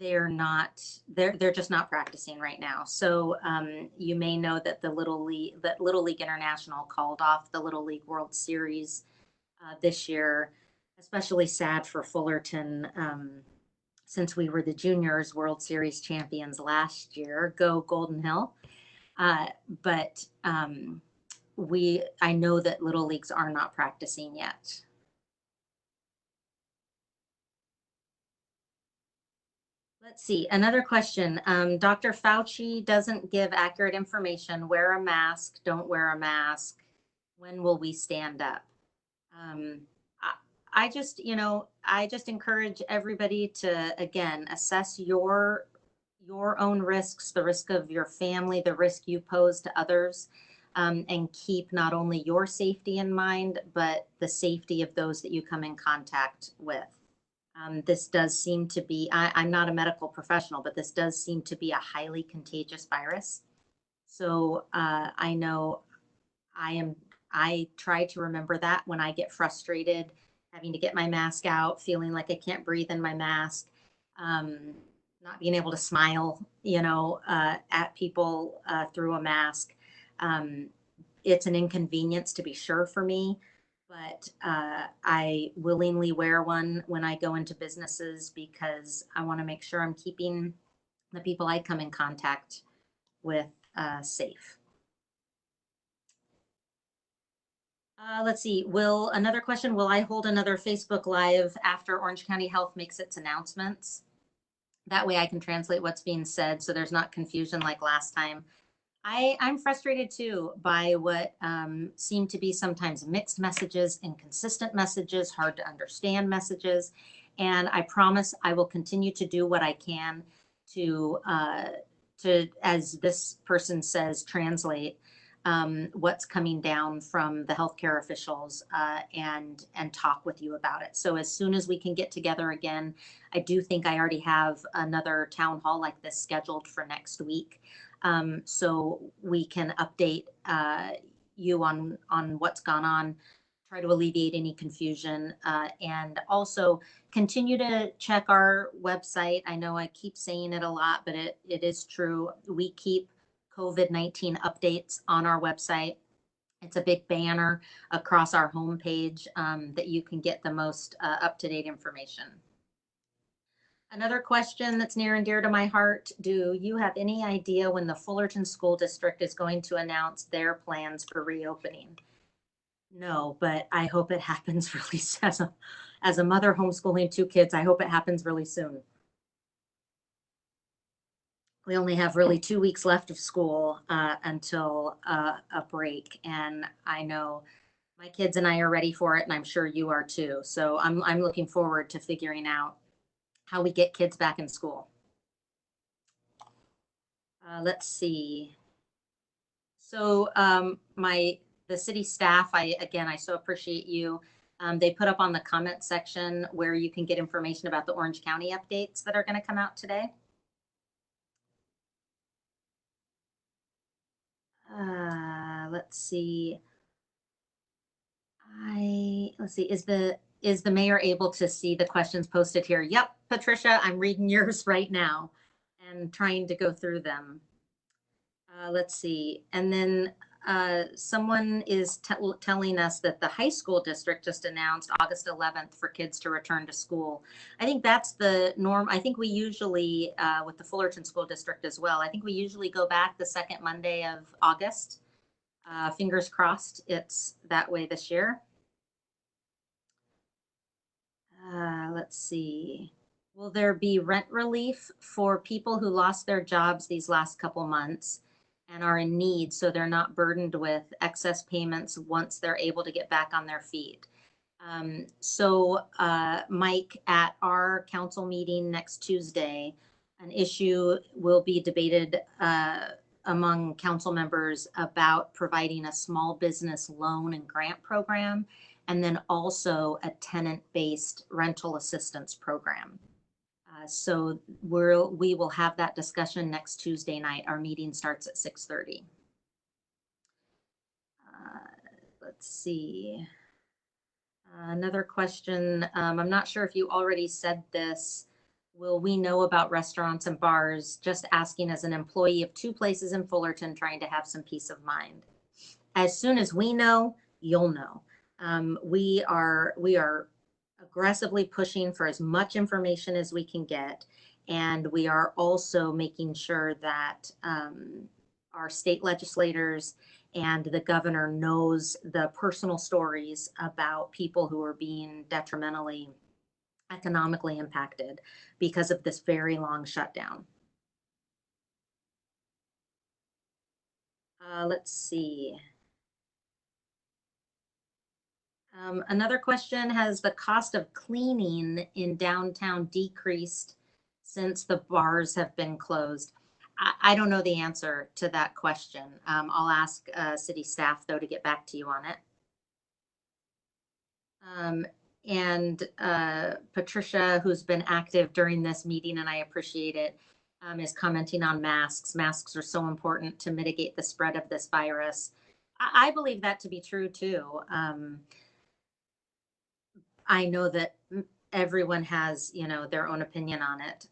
they're just not practicing right now. So you may know that Little League International called off the Little League World Series this year, especially sad for Fullerton, since we were the juniors World Series champions last year. Go Golden Hill. But I know that Little Leagues are not practicing yet. Let's see, another question. Dr. Fauci doesn't give accurate information. Wear a mask, don't wear a mask. When will we stand up? Um, I just encourage everybody to, again, assess your own risks, the risk of your family, the risk you pose to others, and keep not only your safety in mind, but the safety of those that you come in contact with. This does seem to be, I'm not a medical professional, but this does seem to be a highly contagious virus. So I know I try to remember that when I get frustrated, having to get my mask out, feeling like I can't breathe in my mask, not being able to smile, at people through a mask. It's an inconvenience to be sure for me, but I willingly wear one when I go into businesses because I want to make sure I'm keeping the people I come in contact with safe. Let's see. Another question, will I hold another Facebook Live after Orange County Health makes its announcements? That way I can translate what's being said so there's not confusion like last time. I'm frustrated too by what seem to be sometimes mixed messages, inconsistent messages, hard to understand messages. And I promise I will continue to do what I can to, as this person says, translate what's coming down from the healthcare officials and talk with you about it. So as soon as we can get together again, I do think I already have another town hall like this scheduled for next week. So we can update you on what's gone on, try to alleviate any confusion, and also continue to check our website. I know I keep saying it a lot, but it is true. We keep COVID-19 updates on our website. It's a big banner across our homepage that you can get the most up-to-date information. Another question that's near and dear to my heart. Do you have any idea when the Fullerton School District is going to announce their plans for reopening? No, but I hope it happens really as a mother homeschooling 2 kids, I hope it happens really soon. We only have really 2 weeks left of school until a break, and I know my kids and I are ready for it, and I'm sure you are too. So I'm looking forward to figuring out how we get kids back in school. Let's see. So the city staff, I so appreciate you. They put up on the comment section where you can get information about the Orange County updates that are going to come out today. Let's see. Let's see. Is the mayor able to see the questions posted here? Yep, Patricia, I'm reading yours right now and trying to go through them. Let's see. And then someone is telling us that the high school district just announced August 11th for kids to return to school. I think that's the norm. I think we usually, with the Fullerton School District as well, I think we usually go back the second Monday of August. Fingers crossed it's that way this year. Let's see. Will there be rent relief for people who lost their jobs these last couple months? and are in need, so they're not burdened with excess payments once they're able to get back on their feet. Mike, at our council meeting next Tuesday, an issue will be debated among council members about providing a small business loan and grant program, and then also a tenant-based rental assistance program. So we will have that discussion next Tuesday night. Our meeting starts at 6:30. Let's see. Another question. I'm not sure if you already said this. Will we know about restaurants and bars? Just asking as an employee of 2 places in Fullerton, trying to have some peace of mind. As soon as we know, you'll know. We are aggressively pushing for as much information as we can get. And we are also making sure that our state legislators and the governor knows the personal stories about people who are being detrimentally economically impacted because of this very long shutdown. Let's see. Another question, has the cost of cleaning in downtown decreased since the bars have been closed? I don't know the answer to that question. I'll ask city staff, though, to get back to you on it. Patricia, who's been active during this meeting, and I appreciate it, is commenting on masks. Masks are so important to mitigate the spread of this virus. I believe that to be true, too. I know that everyone has, their own opinion on it.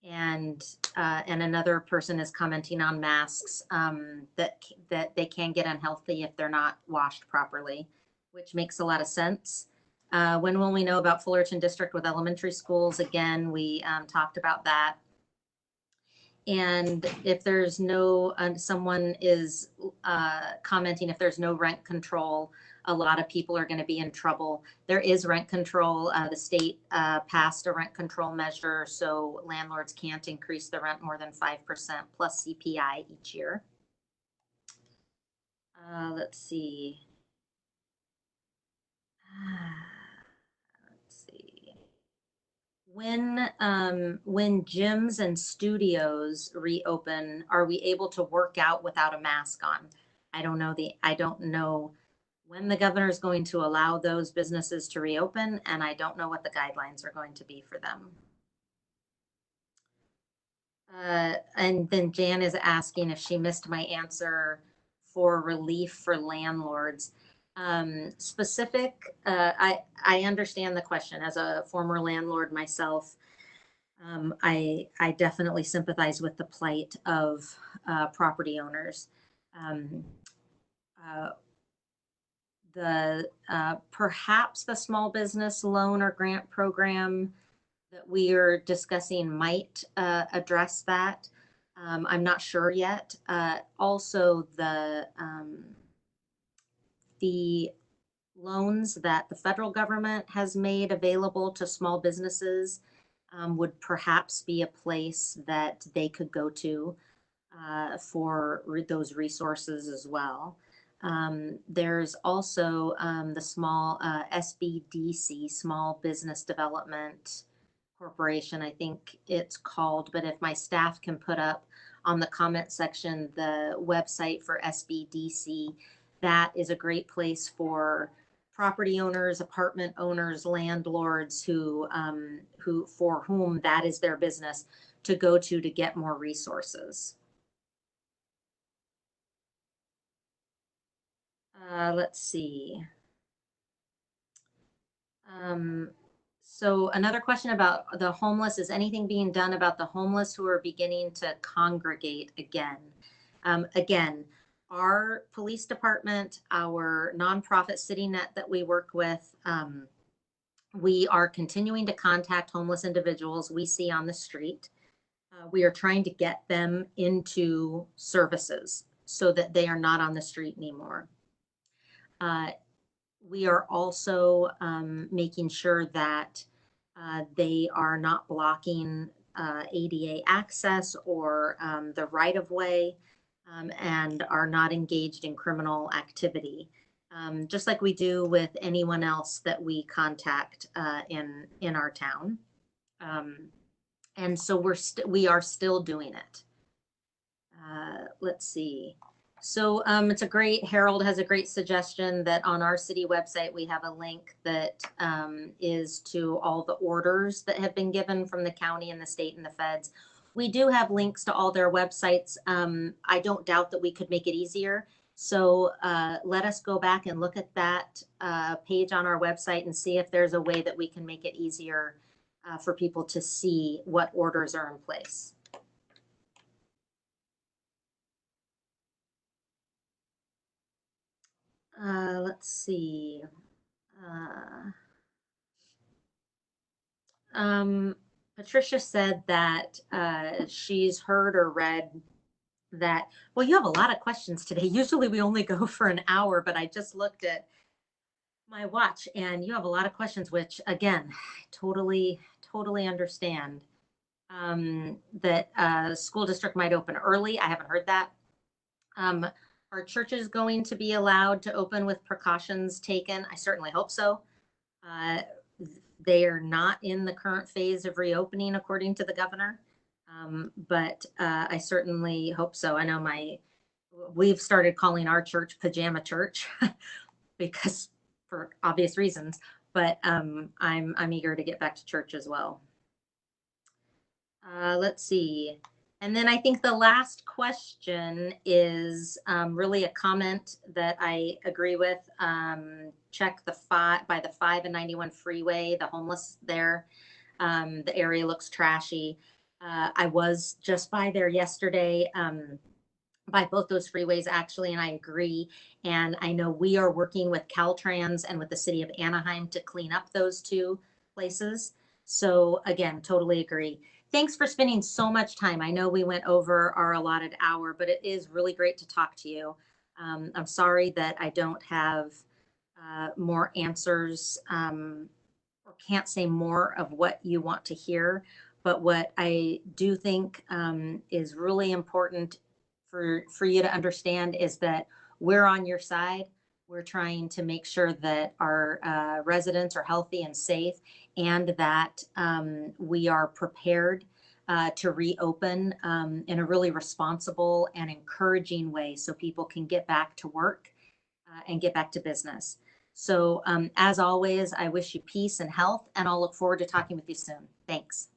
And another person is commenting on masks, that they can get unhealthy if they're not washed properly, which makes a lot of sense. When will we know about Fullerton District with elementary schools? Again, we talked about that. And if there's no, someone is commenting, if there's no rent control, a lot of people are going to be in trouble. There is rent control. The state passed a rent control measure, so landlords can't increase the rent more than 5% plus CPI each year. Let's see. When gyms and studios reopen, are we able to work out without a mask on? I don't know when the governor is going to allow those businesses to reopen, and I don't know what the guidelines are going to be for them. And then Jan is asking if she missed my answer for relief for landlords. I understand the question. As a former landlord myself, I definitely sympathize with the plight of property owners. Perhaps the small business loan or grant program that we are discussing might address that. I'm not sure yet. Also, the loans that the federal government has made available to small businesses would perhaps be a place that they could go to for those resources as well. There's also the small SBDC, Small Business Development Corporation, I think it's called, but if my staff can put up on the comment section the website for SBDC, that is a great place for property owners, apartment owners, landlords for whom that is their business to go to get more resources. Let's see. So another question about the homeless, is anything being done about the homeless who are beginning to congregate again? Again, our police department, our nonprofit CityNet that we work with, we are continuing to contact homeless individuals we see on the street. We are trying to get them into services so that they are not on the street anymore. We are also making sure that they are not blocking ADA access or the right of way. and are not engaged in criminal activity, just like we do with anyone else that we contact in our town. Um, and so we are still doing it. Let's see. So it's a great, Harold has a great suggestion that on our city website, we have a link that is to all the orders that have been given from the county and the state and the feds. We do have links to all their websites. I don't doubt that we could make it easier. So let us go back and look at that page on our website and see if there's a way that we can make it easier for people to see what orders are in place. Let's see. Uh, Patricia said that she's heard or read that. Well, you have a lot of questions today. Usually we only go for an hour, but I just looked at my watch and you have a lot of questions, which again, I totally understand. That school district might open early. I haven't heard that. Are churches going to be allowed to open with precautions taken? I certainly hope so. Uh, they are not in the current phase of reopening, according to the governor. But I certainly hope so. I know we've started calling our church Pajama Church because for obvious reasons, but I'm eager to get back to church as well. Let's see. And then I think the last question is really a comment that I agree with. Check by the 5 and 91 freeway, the homeless there. The area looks trashy. I was just by there yesterday, by both those freeways actually, and I agree. And I know we are working with Caltrans and with the city of Anaheim to clean up those two places. So again, totally agree. Thanks for spending so much time. I know we went over our allotted hour, but it is really great to talk to you. I'm sorry that I don't have more answers or can't say more of what you want to hear. But what I do think is really important for you to understand is that we're on your side. We're trying to make sure that our residents are healthy and safe, and that we are prepared to reopen in a really responsible and encouraging way so people can get back to work and get back to business. So as always, I wish you peace and health, and I'll look forward to talking with you soon. Thanks.